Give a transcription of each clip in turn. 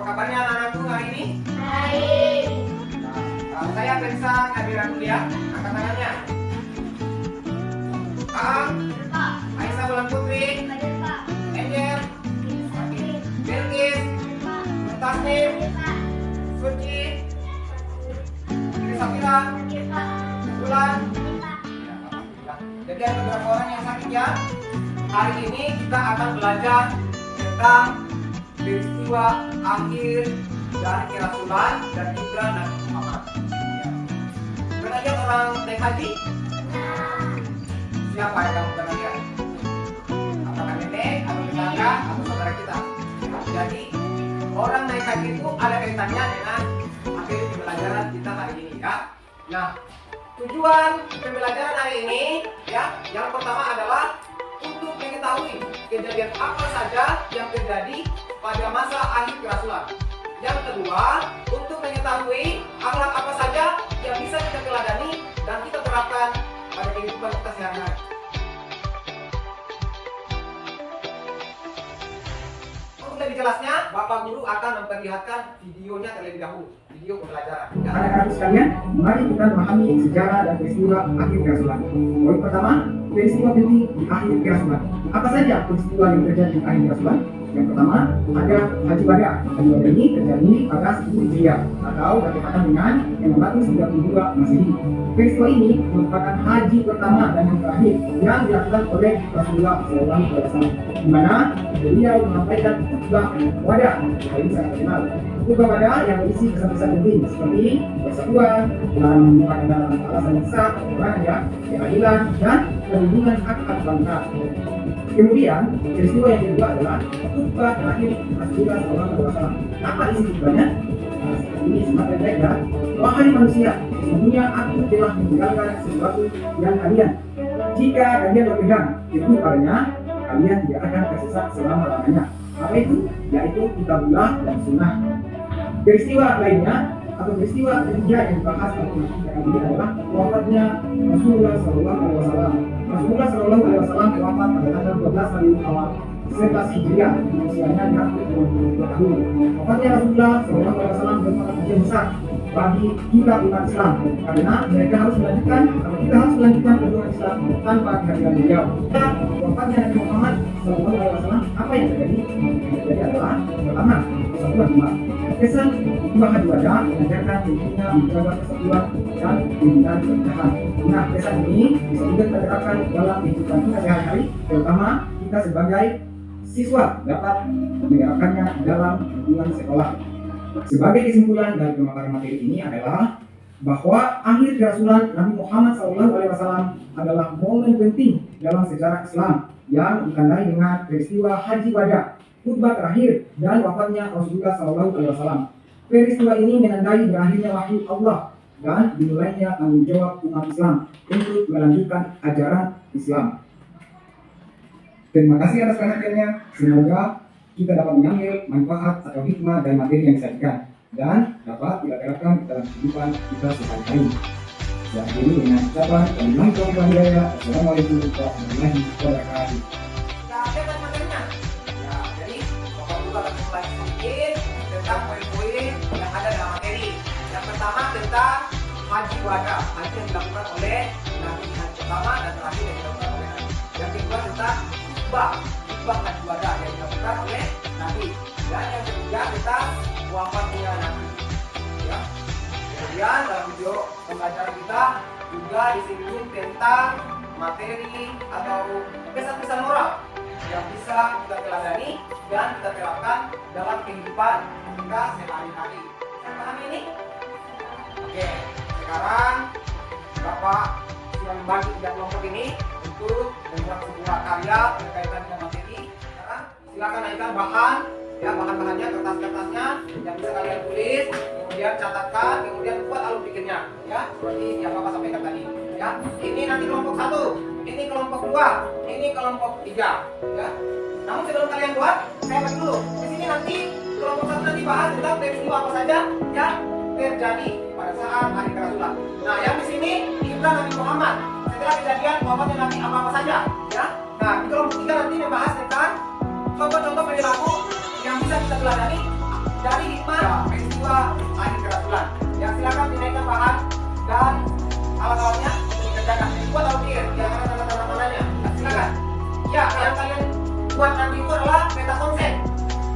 Apa kabarnya anak-anakku hari ini? Baik. Saya periksa kehadiran kuliah. Angkat tangannya. Pak. Aisyah Bulan Putri, Hadir, Pak. Angel, Hadir, Bilkis, Pak. Tasnim, Hadir, Pak. Suci, Safira, Hadir, Pak. Bulan. Hadir, Pak. Ya, alhamdulillah. Jadi ada beberapa orang yang sakit ya. Hari ini kita akan belajar tentang peristiwa akhir dari kerasulan dan juga Nabi Muhammad. Pernah lihat orang naik haji? Siapa yang kamu pernah lihat? Apakah nenek, atau tetangga, atau saudara kita? Jadi orang naik haji itu ada kaitannya dengan akhir pembelajaran kita hari ini ya. Nah, tujuan pembelajaran hari ini ya, yang pertama adalah untuk mengetahui kejadian apa saja yang terjadi pada masa akhir kerasulan. Yang kedua, untuk mengetahui akhlak apa saja yang bisa kita teladani dan kita terapkan pada kehidupan kita sehari-hari. Untuk lebih jelasnya, Bapak Guru akan memperlihatkan videonya terlebih dahulu, video pembelajaran. Anak-anak sekalian, mari kita memahami sejarah dan peristiwa akhir kerasulan. Poin pertama, peristiwa penting di akhir kerasulan. Apa saja peristiwa yang terjadi di akhir kerasulan? Yang pertama, ada Haji Wada. Haji Wada ini terjadi pada 10 Hijriah atau bertepatan dengan 692 Masehi. Peristiwa ini merupakan haji pertama dan yang terakhir yang dilakukan oleh Rasulullah SAW, di mana beliau menyampaikan khutbah wada. Ini sangat terkenal. Khutbah wada yang berisi pesan-pesan penting seperti persatuan dan pada alasan yang sah, keadilan dan perlindungan hak-hak bangsa. Kemudian peristiwa yang kedua adalah khutbah terakhir Rasulullah SAW. Apa isi khutbahnya? Ini semakin baik ya. Wahai manusia, sesungguhnya aku telah meninggalkan sesuatu yang kalian, jika kalian berpegang teguh padanya, kalian tidak akan tersesat selama-lamanya. Apa itu? Yaitu kitabullah dan sunnah. Peristiwa lainnya atau peristiwa ketiga yang dibahas ini adalah wafatnya Rasulullah SAW. Rasulullah SAW wafat pada tanggal 12 Rabiul Awal 11 Hijriah, usianya 62 tahun. Wafatnya Rasulullah SAW merupakan ujian besar bagi kita umat Islam, karena mereka harus melanjutkan atau kita harus melanjutkan perjuangan Islam tanpa kehadiran beliau. Wafatnya Nabi Muhammad SAW, apa yang terjadi? Yang terjadi adalah pertama, persatuan umat. Kesan dua Haji Wada mengajarkan pentingnya menjaga persatuan dan pembinaan pernikahan. Nah, kesan ini bisa juga kita terapkan dalam kehidupan kita sehari-hari, terutama kita sebagai siswa dapat menerapkannya dalam lingkungan sekolah. Sebagai kesimpulan dari pemaparan materi ini adalah bahwa akhir kerasulan Nabi Muhammad SAW adalah momen penting dalam sejarah Islam yang ditandai dengan peristiwa Haji Wada, khutbah terakhir dan wafatnya Rasulullah SAW. Peristiwa ini menandai berakhirnya wahyu Allah dan dimulainya tanggung jawab umat Islam untuk melanjutkan ajaran Islam. Terima kasih atas perhatiannya. Semoga kita dapat mengambil manfaat atau hikmah dari materi yang disajikan dan dapat kita terapkan dalam kehidupan kita sehari-hari. Dan ini dengan ucapan wabillahi taufiq wal hidayah. Assalamualaikum warahmatullahi wabarakatuh. Kita lihat materinya. Ya, jadi Bapak Guru akan mulai sedikit tentang poin-poin yang ada dalam materi. Yang pertama tentang Haji Wada, haji yang dilakukan oleh Nabi haji pertama dan terakhir yang dilakukan oleh Nabi. Yang kedua tentang khutbah Haji Wada yang dilakukan oleh Nabi. Dan yang ketiga tentang wafatnya Nabi. Ya. Kemudian dalam video pembelajaran kita juga disinggung tentang materi atau pesan-pesan moral yang bisa kita teladani dan kita terapkan dalam kehidupan kita sehari-hari. Saya pahami ini? Oke, sekarang Bapak sudah membagi 3 kelompok ini untuk membuat sebuah karya berkaitan dengan materi. Sekarang silakan naikkan bahan, ya bahan-bahannya, kertas-kertasnya yang bisa kalian tulis, kemudian catatkan, kemudian buat alur pikirnya, ya seperti yang Bapak sampaikan tadi. Ya, ini nanti kelompok 1, ini kelompok 2, ini kelompok 3, ya. Namun sebelum kalian buat, saya bagi dulu. Di sini nanti kelompok 1 nanti bahas tentang peristiwa apa saja yang terjadi pada saat akhir kerasulan. Nah, yang di sini Ibrahim Nabi Muhammad setelah kejadian wafatnya Nabi apa saja, ya. Nah, di kelompok 3 nanti membahas tentang contoh-contoh perilaku yang bisa kita teladani dari hikmah peristiwa akhir kerasulan. Ya, silakan dinaikkan bahan dan alat-alatnya untuk dikerjakan. Buat atau pikir, ya tanda-tandanya. Silakan. Ya, yang kalian buat nanti itu adalah peta konsep.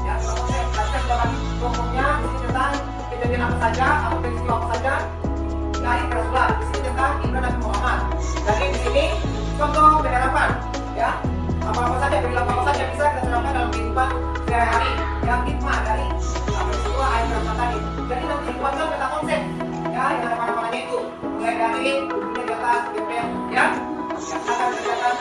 Ya, peta konsep. Tadi saya sudah bagi pokoknya di sini tentang kejadian apa saja atau peristiwa apa saja di akhir kerasulan. Di sini tentang Ibrahim Nabi Muhammad. Jadi di sini contoh penerapan. Ya, apa-apa saja, perilaku apa saja bisa kita terapkan dalam kehidupan sehari-hari. Yang hikmah dari peristiwa akhir kerasulan tadi. Jadi nanti dibuatkan peta konsep. Ya, yang ada mana-mananya itu. Mulai dari ujungnya di atas, DPR, ya. Yang akan dikerjakan.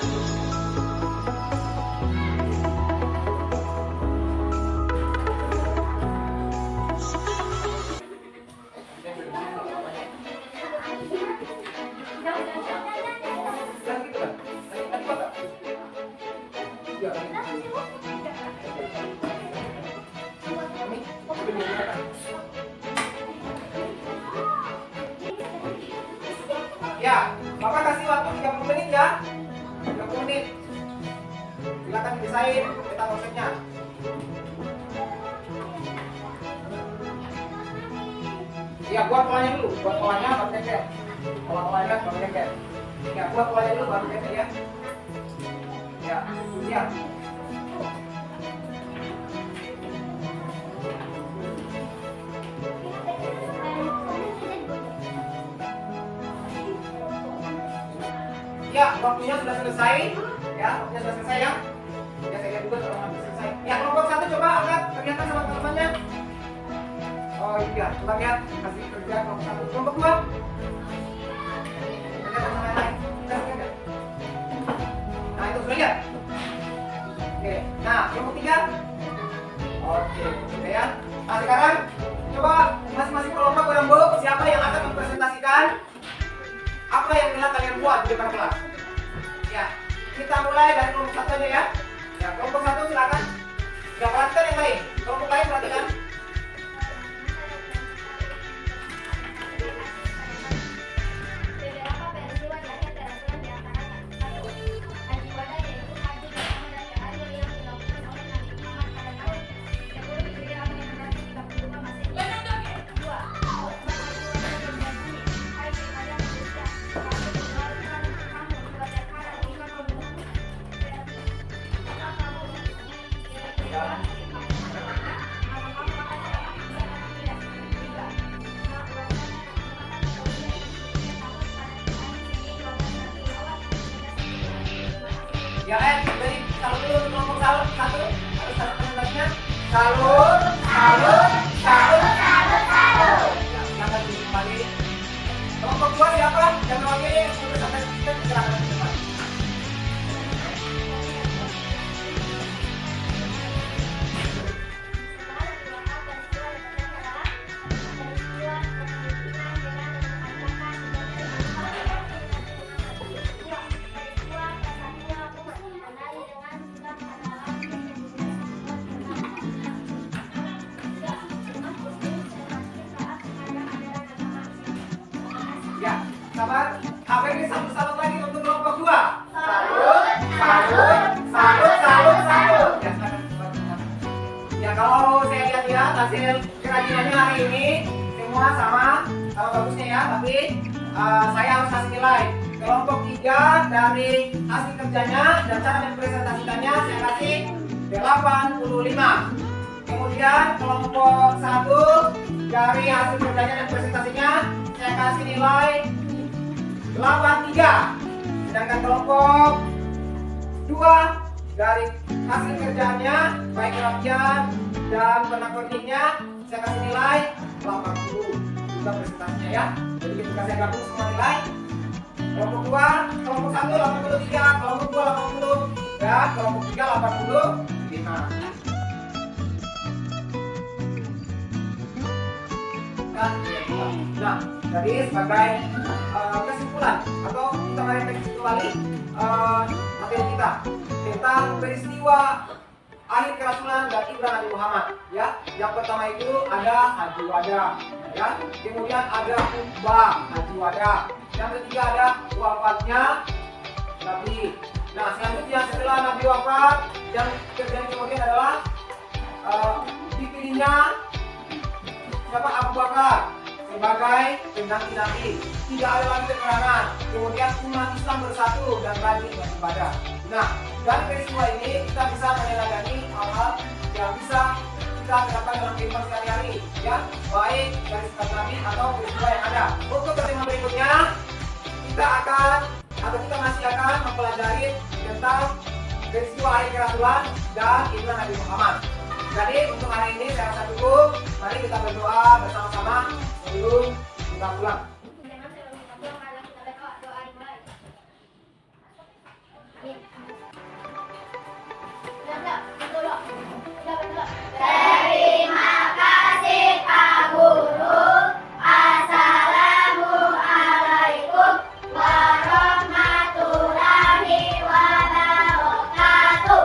Ya, Bapak kasih waktu 30 menit ya. 30 menit. Silakan desain peta konsepnya. Ya, buat polanya dulu. Buat polanya baru tempel. Pola-polanya baru tempel. Ya, buat polanya dulu baru tempel ya. Ya, ya. Ya, waktunya sudah selesai. Ya, waktunya sudah selesai ya. Ya, saya lihat juga kalau sudah selesai. Ya, kelompok 1 coba angkat kelihatan sama teman-temannya. Oh iya, coba lihat kasih kerja kelompok 1. Kelompok 2. Kerja sama yang lain. Lihat. Nah, itu sudah lihat. Oke. Nah, kelompok 3. Oke, sudah ya. Nah, sekarang coba masing-masing kelompok berembuk siapa yang akan mempresentasikan apa yang telah kalian buat di depan kelas. Ya, kita mulai dari kelompok 1 aja ya. Ya, kelompok 1 silakan. Ya, perhatikan yang lain. Kelompok lain perhatikan. Beberapa peristiwa di akhir kerasulan di antaranya. 1. Haji Wada yaitu haji pertama dan terakhir yang dilakukan oleh Nabi Muhammad pada tahun 10 Hijriah atau yang berarti 32 Masehi. 2. Khutbah Haji Wada yang berbunyi, "Hai kalian manusia, aku mengeluarkan kamu sebagai haram jika kamu berarti maka kamu kira-kira maka kamu akan dapat tidak. 3. Ya, dari salut dulu untuk kelompok salut 1. Harus salut presentasinya. Salut, salut, salut, salut, salut. Ya, silakan kembali. Kelompok 2 siapa? Yang mewakili untuk presentasinya silakan ke depan. Ya, sabar. Apa ini salut-salut lagi untuk kelompok 2? Salut, salut, salut, salut, salut. Ya, silakan kembali. Ya, kalau saya lihat ya hasil kerajinannya hari ini semua sama bagusnya ya, tapi saya harus kasih nilai. Kelompok 3 dari hasil kerjanya dan cara mempresentasikannya saya kasih 85. Kemudian kelompok 1 dari hasil kerjanya dan presentasinya saya kasih nilai 83. Sedangkan kelompok 2 dari hasil kerjanya baik rangkaian dan penakutnya saya kasih nilai 80 juga presentasinya ya. Jadi ketika saya gabung semua nilai kelompok 2, kelompok 1 83, kelompok 2 80 dan kelompok 3 85. Nah, jadi sebagai kesimpulan atau kita merefleksi kembali materi kita tentang peristiwa akhir kerasulan dan Ibrahim Nabi Muhammad. Ya, yang pertama itu ada Haji Wada, ya. Kemudian ada khutbah Haji Wada. Yang ketiga ada wafatnya Nabi. Nah, selanjutnya setelah Nabi wafat, yang terjadi kemudian adalah dipilihnya sebagai pengganti Nabi. Tidak ada lagi peperangan. Kemudian umat Islam bersatu dan rajin beribadah. Nah, dari peristiwa ini kita bisa meneladani hal-hal yang bisa kita terapkan dalam kehidupan sehari-hari, ya, baik dari sifat Nabi atau peristiwa yang ada. Untuk pertemuan berikutnya, kita masih akan mempelajari tentang peristiwa hari kerasulan dan hijrah Nabi Muhammad. Jadi untuk hari ini saya rasa cukup. Mari kita berdoa bersama-sama sebelum kita pulang. Jangan sebelum kita pulang, karena kita berdoa, doa dimulai. Amin. Udah, betul. Terima kasih Pak Guru. Assalamualaikum warahmatullahi wabarakatuh.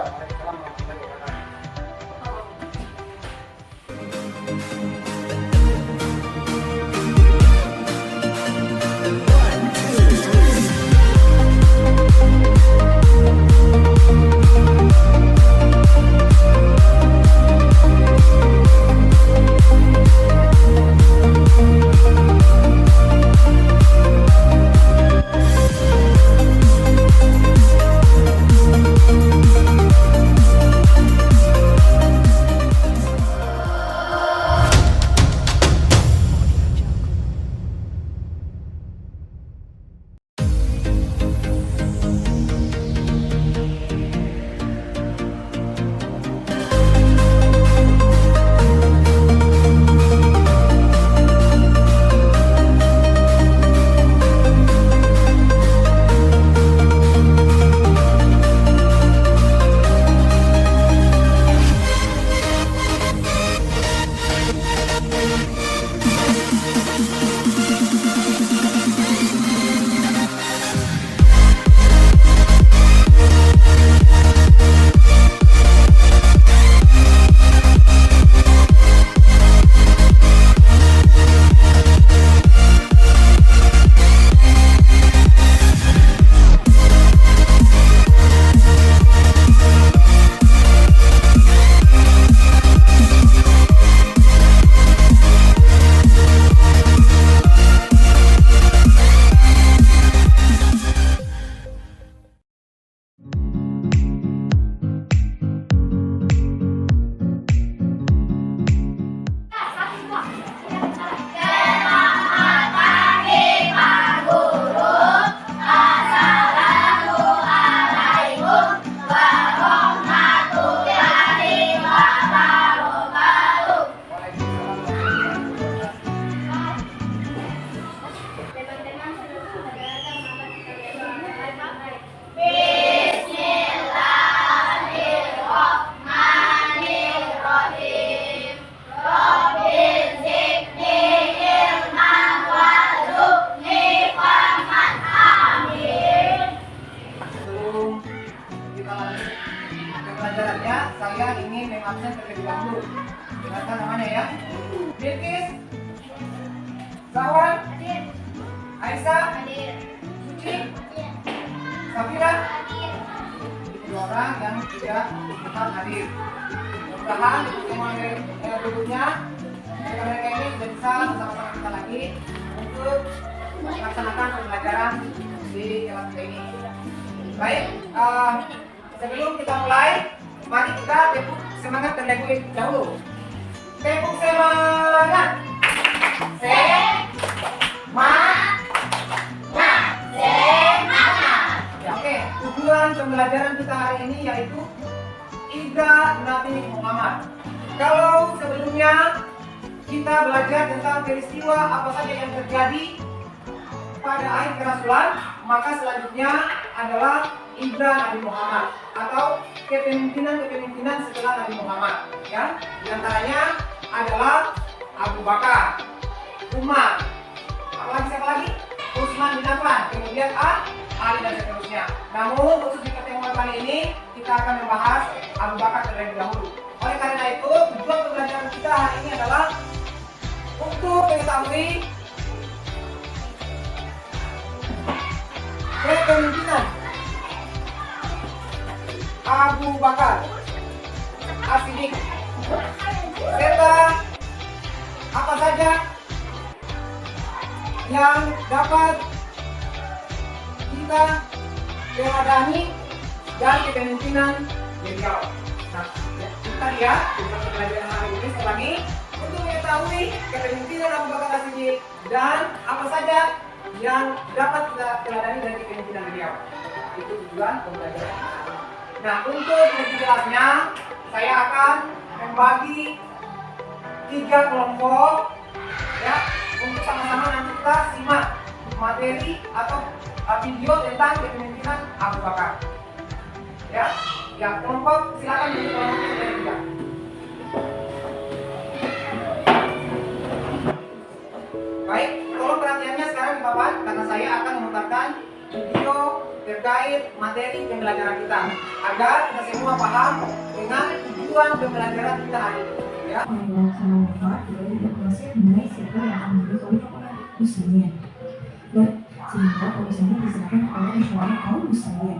absen terlebih dahulu. Dengarkan namanya ya. Bilkis, Zawan, Hadir. Aisyah, Hadir. Suci, Hadir. Safira. Hadir. Dua orang yang tidak sempat hadir. Mudah-mudahan di pertemuan berikutnya mereka ini sudah bisa bersama-sama kita lagi untuk melaksanakan pembelajaran di kelas ini. Baik, sebelum kita mulai, mari kita tepuk semangat terlebih dahulu. Tepuk semangat. Ya, oke, tujuan pembelajaran kita hari ini yaitu Hijrah Nabi Muhammad. Kalau sebelumnya kita belajar tentang peristiwa apa saja yang terjadi pada akhir kerasulan, maka selanjutnya adalah Hijrah Nabi Muhammad atau kepemimpinan setelah Nabi Muhammad. Ya, di antaranya adalah Abu Bakar, Umar, apalagi siapa lagi? Utsman bin Affan, kemudian Ali dan seterusnya. Namun khusus di pertemuan kali ini kita akan membahas Abu Bakar terlebih dahulu. Oleh karena itu, tujuan pembelajaran kita hari ini adalah untuk mengetahui kepemimpinan Abu Bakar As-Siddiq serta apa saja yang dapat kita teladani dari kepemimpinan beliau. Nah, kita lihat di pelajaran hari ini sebagai untuk mengetahui kepemimpinan Abu Bakar As-Siddiq dan apa saja yang dapat kita teladani dari kepemimpinan beliau. Itu tujuan pembelajaran. Nah, untuk lebih jelasnya, saya akan membagi 3 kelompok ya untuk sama-sama nanti kita simak materi atau video tentang kepemimpinan Abu Bakar. Ya, kelompok silakan untuk kelompok yang ketiga. Baik, tolong perhatiannya sekarang di papan karena saya akan memutarkan video terkait materi pembelajaran kita agar kita semua paham dengan tujuan pembelajaran kita hari ini. Ya. Allah SWT juga tidak berhasil mengenai siapa yang akan menjadi khalifah pada muslimin, dan sehingga urusannya diserahkan kepada musyawarah kaum muslimin.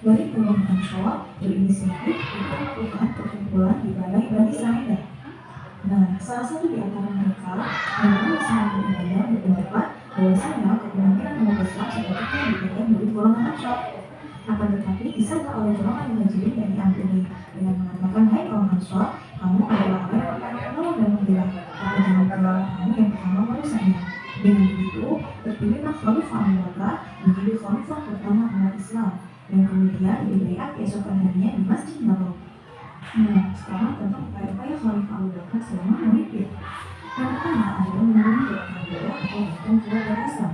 Dari kelompok Ansor berinisiatif untuk melakukan perkumpulan di balai Bani Sa'idah. Nah, salah satu di antara mereka yang berusaha benar-benar berpendapat bahwasanya kepemimpinan umat Islam sepatutnya dipegang dari golongan Ansor. Akan tetapi disangka oleh golongan Muhajirin dan diampuni dengan mengatakan, hai kaum Ansor, kamu adalah orang yang menolong dan membela. Maka jangan pula kamu yang pertama merusaknya. Dengan begitu, terpilihlah Khalifah Abu Bakar menjadi khalifah pertama umat Islam, yang kemudian dibaiat keesokan harinya di Masjid Nabawi. Nah, sekarang tentang upaya-upaya Khalifah Abu Bakar selama memimpin. Yang pertama adalah menurunkan budaya atau hukum keluarga Islam.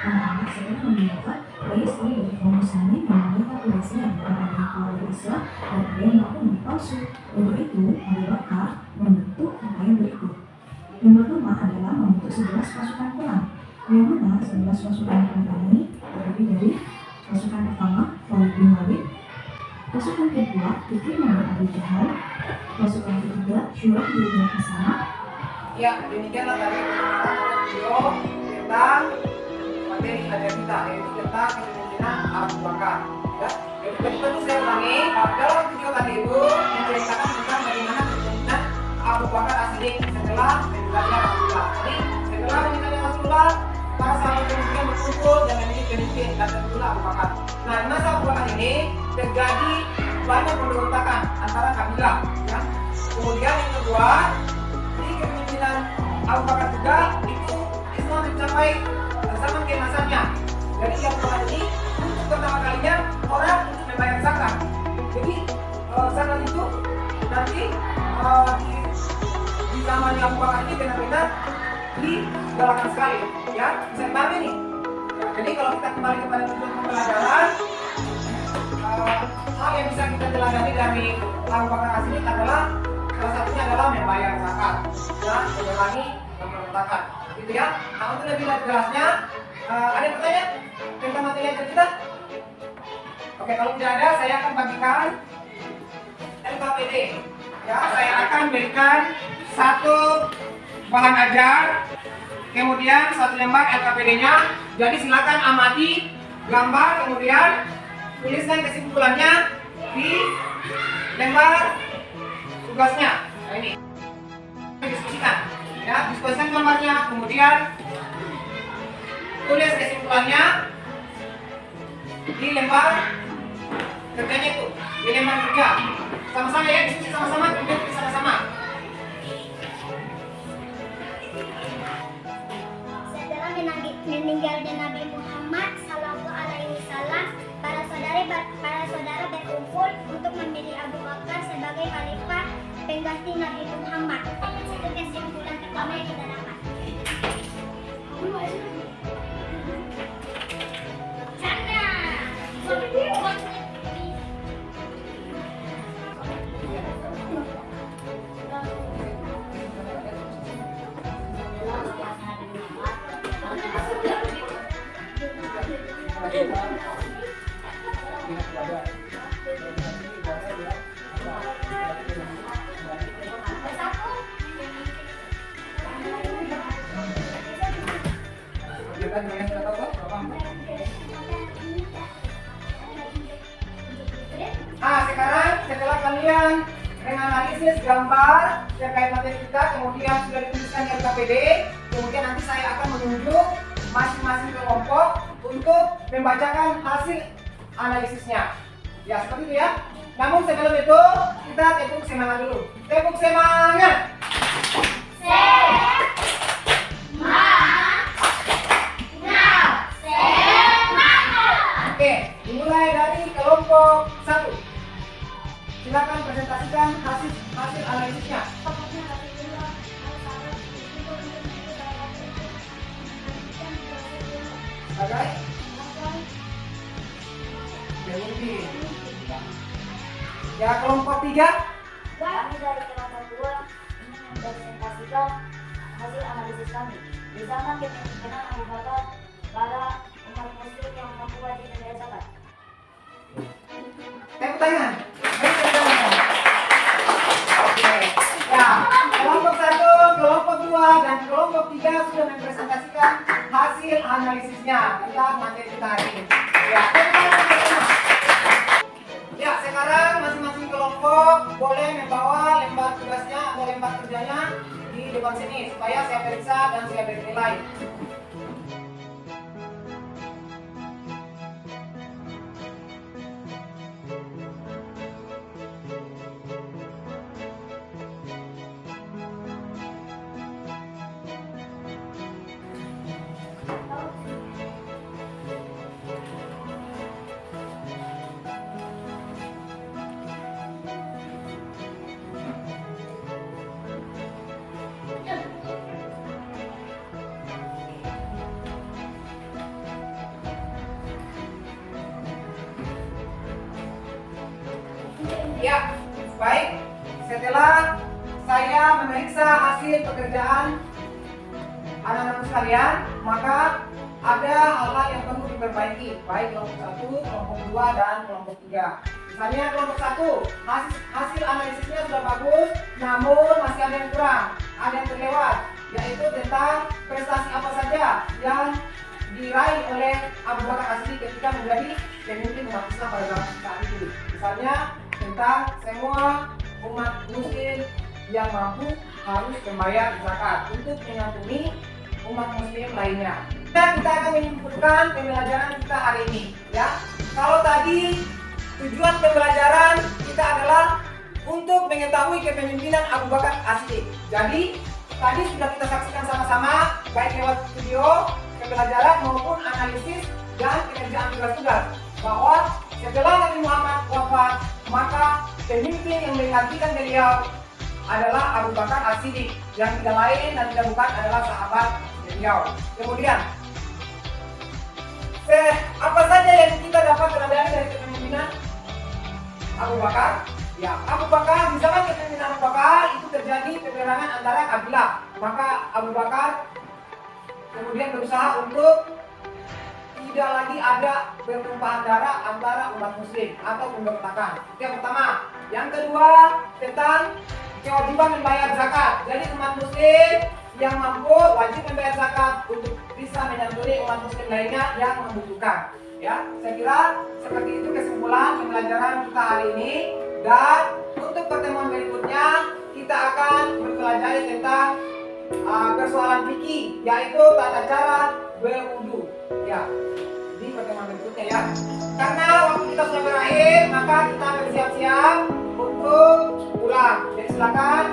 Anak-anak segera menemukan banyak sekali dari kaum muslimin yang melihat tugasnya bukan ada keluarga Islam dan ada yang mengaku nabi palsu. Untuk itu, Abu Bakar membentuk apa yang berikut. Yang pertama adalah membentuk 11 pasukan perang, yang mana 11 pasukan perang ini terdiri dari pasukan pertama Khalid bin Walid, pasukan kedua Ikrimah bin Abi Jahal, pasukan ketiga Syurah bin Hasanah. Ya, demikianlah tadi penjelasan video tentang materi ajar kita, yaitu tentang kepemimpinan Abu Bakar. Ya, jadi tentu saya ulangi, dalam video tadi itu menceritakan tentang bagaimana kepemimpinan Abu Bakar As-Siddiq setelah meninggalnya Rasulullah. Jadi setelah meninggalnya Rasulullah, para sahabat kemudian berkumpul dan menjadi pemimpin dan tentulah Abu Bakar. Nah, di masa Abu Bakar ini terjadi banyak pemberontakan antara kabilah. Ya. Kemudian yang kedua, di kepemimpinan Abu Bakar juga itu Islam mencapai zaman keemasannya. Jadi Abu Bakar ini untuk pertama kalinya orang untuk membayar zakat. Jadi zakat itu nanti di zaman Abu Bakar ini benar-benar digalakan sekali. Ya, bisa dipahami nih. Jadi kalau kita kembali kepada tujuan pembelajaran, hal yang bisa kita teladani dari Abu Bakar As-Siddiq adalah salah satunya adalah membayar zakat dan mengurangi pemberontakan, gitu ya. Nah, untuk lebih jelasnya, ada yang pertanyaan tentang materi ajar kita? Oke, kalau tidak ada, saya akan bagikan LKPD. Ya, saya akan berikan satu bahan ajar, kemudian 1 lembar LKPD-nya. Jadi silakan amati gambar, kemudian tuliskan kesimpulannya di lembar tugasnya. Nah, ini diskusikan, ya, diskusikan gambarnya, kemudian tulis kesimpulannya di lembar kerjanya itu, di lembar kerja. Sama-sama ya, diskusi sama-sama, kemudian tulis sama-sama. Setelah meninggalnya Nabi Muhammad SAW, para saudara berkumpul untuk memilih Abu Bakar sebagai khalifah pengganti Nabi Muhammad. Itu kesimpulan pertama yang kita dapat. Nah, sekarang setelah kalian menganalisis gambar terkait materi kita, kemudian sudah dituliskan di LKPD, kemudian nanti saya akan menunjuk masing-masing kelompok untuk membacakan hasil analisisnya. Ya, seperti itu ya. Namun sebelum itu, kita tepuk semangat dulu. Tepuk semangat. Oke, dimulai dari kelompok 1. Silakan presentasikan hasil analisisnya. Sebagai pemimpin. Ya, kelompok 3. Kami dari kelompok 2 ingin mempresentasikan hasil analisis kami bersama kepemimpinan Abu Bakar para umat muslim yang mampu wajib membayar zakat. Tepuk tangan. Tepuk tangan. Oke. Ya, kelompok 1, kelompok 2, dan kelompok 3 sudah mempresentasikan hasil analisisnya tentang materi kita hari ini. Ya, tepuk tangan. Ya, sekarang masing-masing kelompok boleh membawa lembar tugasnya atau lembar kerjanya di depan sini supaya saya periksa dan saya beri nilai. Ya, baik. Setelah saya memeriksa hasil pekerjaan anak-anakku sekalian, maka ada hal-hal yang perlu diperbaiki, baik kelompok 1, kelompok 2, dan kelompok 3. Misalnya kelompok 1, hasil analisisnya sudah bagus, namun masih ada yang kurang, ada yang terlewat, yaitu tentang prestasi apa saja yang diraih oleh Abu Bakar As-Siddiq ketika menjadi pemimpin umat Islam pada zaman saat itu. Misalnya tentang semua umat muslim yang mampu harus membayar zakat untuk menyantuni umat muslim lainnya. Dan kita akan menyimpulkan pembelajaran kita hari ini, ya. Kalau tadi tujuan pembelajaran kita adalah untuk mengetahui kepemimpinan Abu Bakar As-Siddiq. Jadi tadi sudah kita saksikan sama-sama baik lewat video pembelajaran maupun analisis dan pengerjaan tugas-tugas bahwa setelah Nabi Muhammad wafat, maka pemimpin yang menggantikan beliau adalah Abu Bakar As-Siddiq, yang tidak lain dan tidak bukan adalah sahabat beliau. Kemudian, apa saja yang kita dapat pelajari dari kepemimpinan Abu Bakar? Ya, Abu Bakar, di zaman kepemimpinan Abu Bakar itu terjadi peperangan antara kabilah. Maka Abu Bakar kemudian berusaha untuk tidak lagi ada pertumpahan darah antara umat muslim atau pemberontakan. Itu yang pertama. Yang kedua, tentang kewajiban membayar zakat. Jadi umat muslim yang mampu wajib membayar zakat untuk bisa menyantuni umat muslim lainnya yang membutuhkan. Ya, saya kira seperti itu kesimpulan pembelajaran kita hari ini. Dan untuk pertemuan berikutnya kita akan mempelajari tentang persoalan fikih, yaitu tata cara berwudu. Ya, di pertemuan berikutnya ya. Karena waktu kita sudah berakhir, maka kita bersiap-siap untuk pulang. Jadi silakan